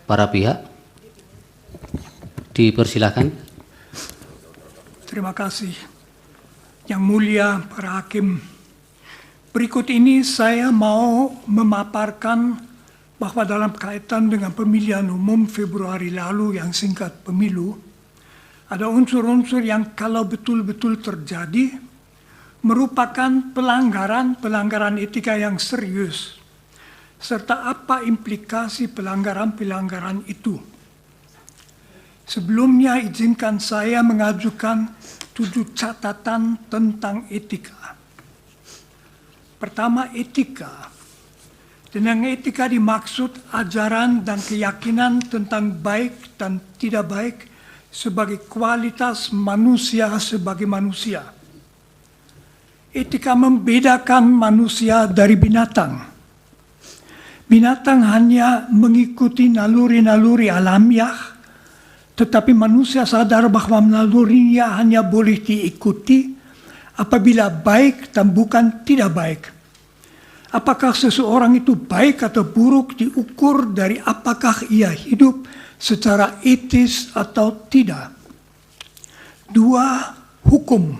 para pihak. Dipersilakan. Terima kasih. Yang mulia para hakim, berikut ini saya mau memaparkan bahwa dalam kaitan dengan pemilihan umum Februari lalu yang singkat pemilu, ada unsur-unsur yang kalau betul-betul terjadi merupakan pelanggaran etika yang serius, serta apa implikasi pelanggaran-pelanggaran itu. Sebelumnya izinkan saya mengajukan 7 catatan tentang etika. Pertama, etika. Dengan etika dimaksud ajaran dan keyakinan tentang baik dan tidak baik sebagai kualitas manusia sebagai manusia. Etika membedakan manusia dari binatang. Binatang hanya mengikuti naluri-naluri alamiah, tetapi manusia sadar bahwa nalurinya hanya boleh diikuti apabila baik dan bukan tidak baik. Apakah seseorang itu baik atau buruk diukur dari apakah ia hidup secara etis atau tidak. 2. Hukum.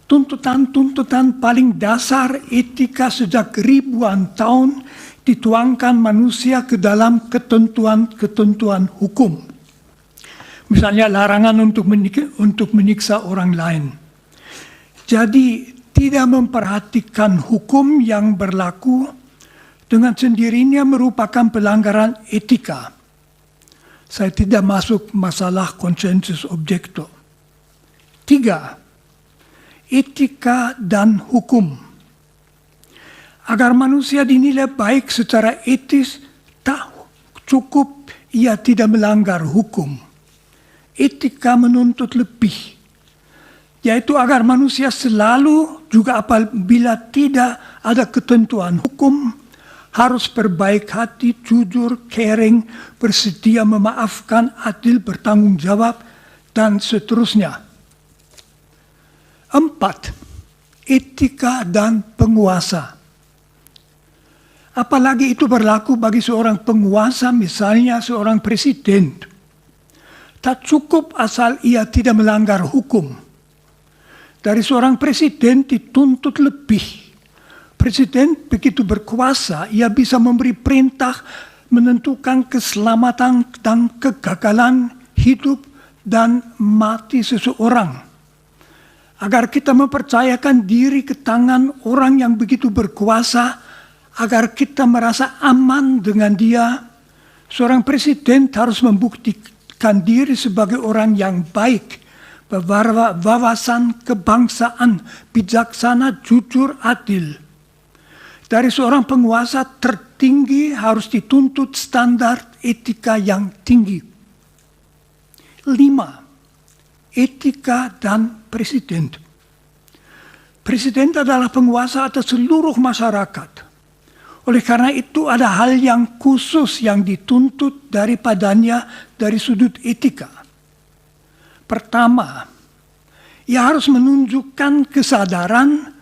Tuntutan-tuntutan paling dasar etika sejak ribuan tahun dituangkan manusia ke dalam ketentuan-ketentuan hukum. Misalnya larangan untuk menyiksa orang lain. Jadi tidak memperhatikan hukum yang berlaku dengan sendirinya merupakan pelanggaran etika. Saya tidak masuk masalah konsensus objekto. 3. Etika dan hukum. Agar manusia dinilai baik secara etis, tak cukup ia tidak melanggar hukum. Etika menuntut lebih, yaitu agar manusia selalu juga apabila tidak ada ketentuan hukum, harus berbaik hati, jujur, caring, bersedia memaafkan, adil, bertanggung jawab, dan seterusnya. 4. Etika dan penguasa. Apalagi itu berlaku bagi seorang penguasa, misalnya seorang presiden. Tak cukup asal ia tidak melanggar hukum. Dari seorang presiden dituntut lebih. Presiden begitu berkuasa, ia bisa memberi perintah menentukan keselamatan dan kegagalan hidup dan mati seseorang. Agar kita mempercayakan diri ke tangan orang yang begitu berkuasa, agar kita merasa aman dengan dia, seorang presiden harus membuktikan diri sebagai orang yang baik, berwawasan kebangsaan, bijaksana, jujur, adil. Dari seorang penguasa tertinggi harus dituntut standar etika yang tinggi. 5. Etika dan presiden. Presiden adalah penguasa atas seluruh masyarakat. Oleh karena itu ada hal yang khusus yang dituntut daripadanya dari sudut etika. Pertama, ia harus menunjukkan kesadaran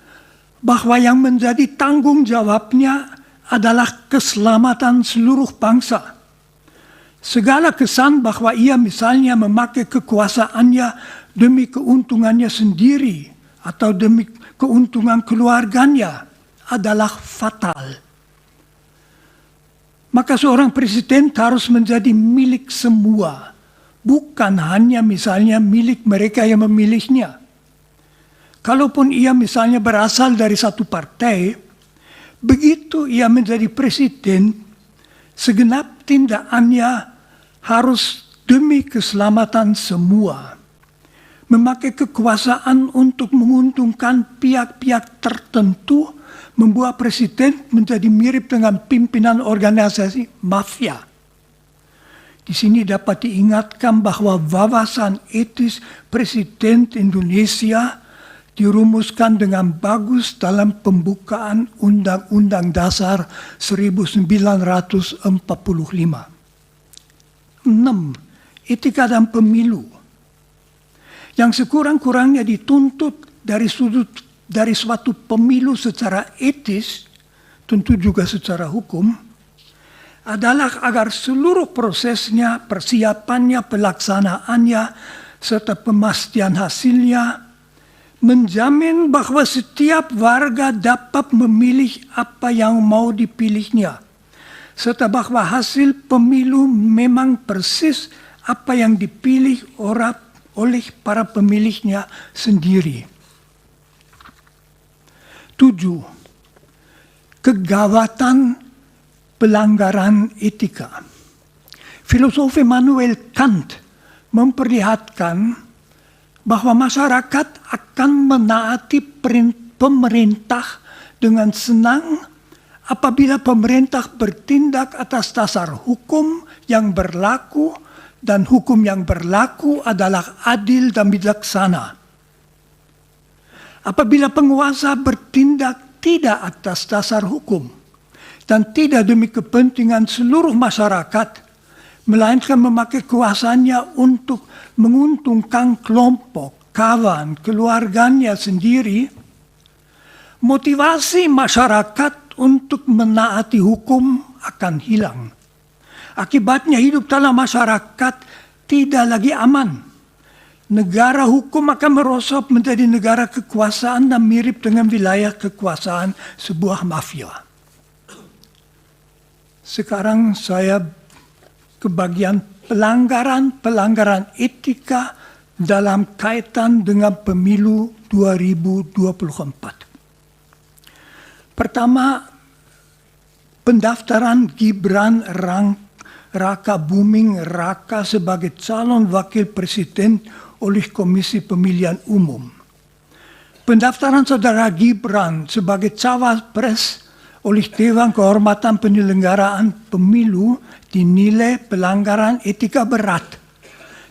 bahwa yang menjadi tanggung jawabnya adalah keselamatan seluruh bangsa. Segala kesan bahwa ia misalnya memakai kekuasaannya demi keuntungannya sendiri atau demi keuntungan keluarganya adalah fatal. Maka seorang presiden harus menjadi milik semua, bukan hanya misalnya milik mereka yang memilihnya. Kalaupun ia misalnya berasal dari satu partai, begitu ia menjadi presiden, segenap tindakannya harus demi keselamatan semua. Memakai kekuasaan untuk menguntungkan pihak-pihak tertentu membuat presiden menjadi mirip dengan pimpinan organisasi mafia. Di sini dapat diingatkan bahwa wawasan etis Presiden Indonesia dirumuskan dengan bagus dalam pembukaan Undang-Undang Dasar 1945. 6. Etika dan pemilu. Yang sekurang-kurangnya dituntut dari suatu pemilu secara etis, tentu juga secara hukum, adalah agar seluruh prosesnya, persiapannya, pelaksanaannya, serta pemastian hasilnya menjamin bahwa setiap warga dapat memilih apa yang mau dipilihnya, serta bahwa hasil pemilu memang persis apa yang dipilih oleh para pemilihnya sendiri. 7. Kegawatan pelanggaran etika. Filosof Immanuel Kant memperlihatkan bahwa masyarakat akan menaati pemerintah dengan senang apabila pemerintah bertindak atas dasar hukum yang berlaku dan hukum yang berlaku adalah adil dan bijaksana. Apabila penguasa bertindak tidak atas dasar hukum dan tidak demi kepentingan seluruh masyarakat, melainkan memakai kuasanya untuk menguntungkan kelompok, kawan, keluarganya sendiri, motivasi masyarakat untuk menaati hukum akan hilang. Akibatnya hidup dalam masyarakat tidak lagi aman. Negara hukum akan merosot menjadi negara kekuasaan dan mirip dengan wilayah kekuasaan sebuah mafia. Sekarang saya ke bagian pelanggaran etika dalam kaitan dengan pemilu 2024. Pertama, pendaftaran Gibran Raka Buming Raka sebagai calon wakil presiden oleh Komisi Pemilihan Umum. Pendaftaran saudara Gibran sebagai cawapres oleh Dewan Kehormatan Penyelenggaraan Pemilu dinilai pelanggaran etika berat.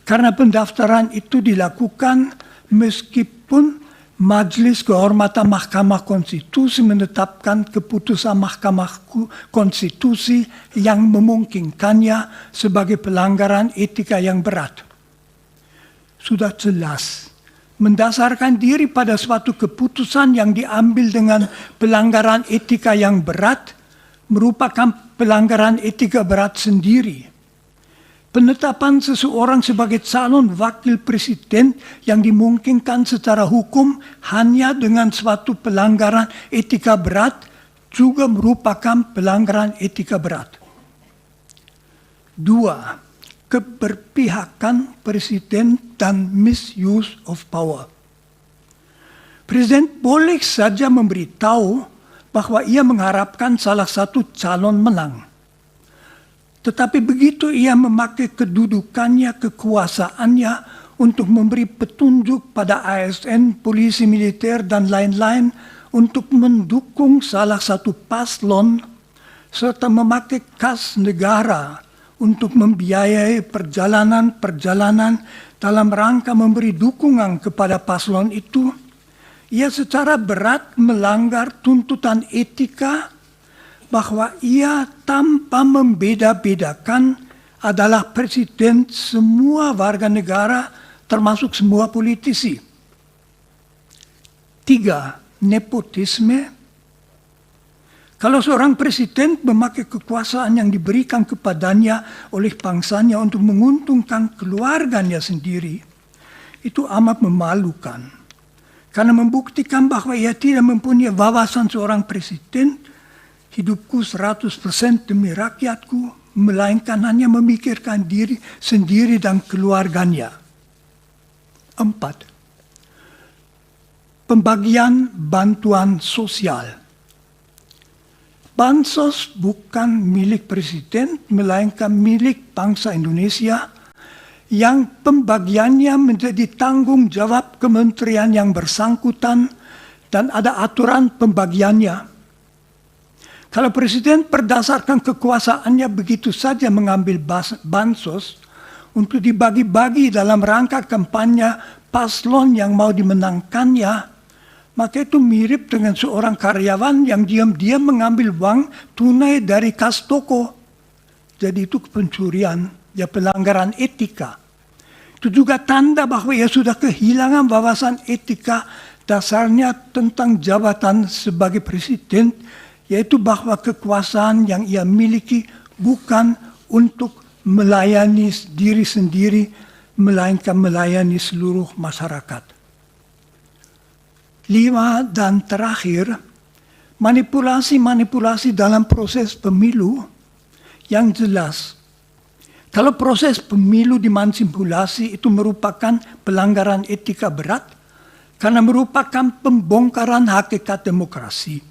Karena pendaftaran itu dilakukan meskipun Majelis Kehormatan Mahkamah Konstitusi menetapkan keputusan Mahkamah Konstitusi yang memungkinkannya sebagai pelanggaran etika yang berat. Sudah jelas, mendasarkan diri pada suatu keputusan yang diambil dengan pelanggaran etika yang berat merupakan pelanggaran etika berat sendiri. Penetapan seseorang sebagai calon wakil presiden yang dimungkinkan secara hukum hanya dengan suatu pelanggaran etika berat juga merupakan pelanggaran etika berat. 2. Keberpihakan presiden dan misuse of power. Presiden boleh saja memberitahu bahwa ia mengharapkan salah satu calon menang. Tetapi begitu ia memakai kedudukannya, kekuasaannya untuk memberi petunjuk pada ASN, polisi militer, dan lain-lain untuk mendukung salah satu paslon, serta memakai kas negara untuk membiayai perjalanan-perjalanan dalam rangka memberi dukungan kepada paslon itu, ia secara berat melanggar tuntutan etika bahwa ia tanpa membeda-bedakan adalah presiden semua warga negara termasuk semua politisi. 3. Nepotisme. Kalau seorang presiden memakai kekuasaan yang diberikan kepadanya oleh bangsanya untuk menguntungkan keluarganya sendiri, itu amat memalukan. Karena membuktikan bahwa ia tidak mempunyai wawasan seorang presiden, hidupku 100% demi rakyatku, melainkan hanya memikirkan diri sendiri dan keluarganya. 4. Pembagian bantuan sosial. Bansos bukan milik presiden, melainkan milik bangsa Indonesia yang pembagiannya menjadi tanggung jawab kementerian yang bersangkutan dan ada aturan pembagiannya. Kalau presiden berdasarkan kekuasaannya begitu saja mengambil bansos untuk dibagi-bagi dalam rangka kampanye paslon yang mau dimenangkannya, maka itu mirip dengan seorang karyawan yang diam-diam mengambil uang tunai dari kas toko. Jadi itu pencurian, ya pelanggaran etika. Itu juga tanda bahwa ia sudah kehilangan wawasan etika dasarnya tentang jabatan sebagai presiden, yaitu bahwa kekuasaan yang ia miliki bukan untuk melayani diri sendiri, melainkan melayani seluruh masyarakat. 5 dan terakhir, manipulasi-manipulasi dalam proses pemilu yang jelas. Kalau proses pemilu dimanipulasi itu merupakan pelanggaran etika berat karena merupakan pembongkaran hakikat demokrasi.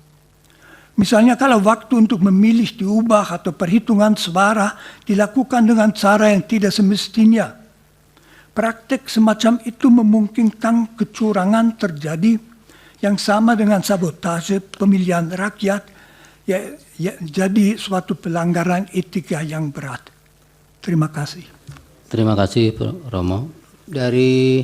Misalnya kalau waktu untuk memilih diubah atau perhitungan suara dilakukan dengan cara yang tidak semestinya. Praktek semacam itu memungkinkan kecurangan terjadi yang sama dengan sabotase pemilihan rakyat, jadi suatu pelanggaran etika yang berat. Terima kasih. Terima kasih, Romo. Dari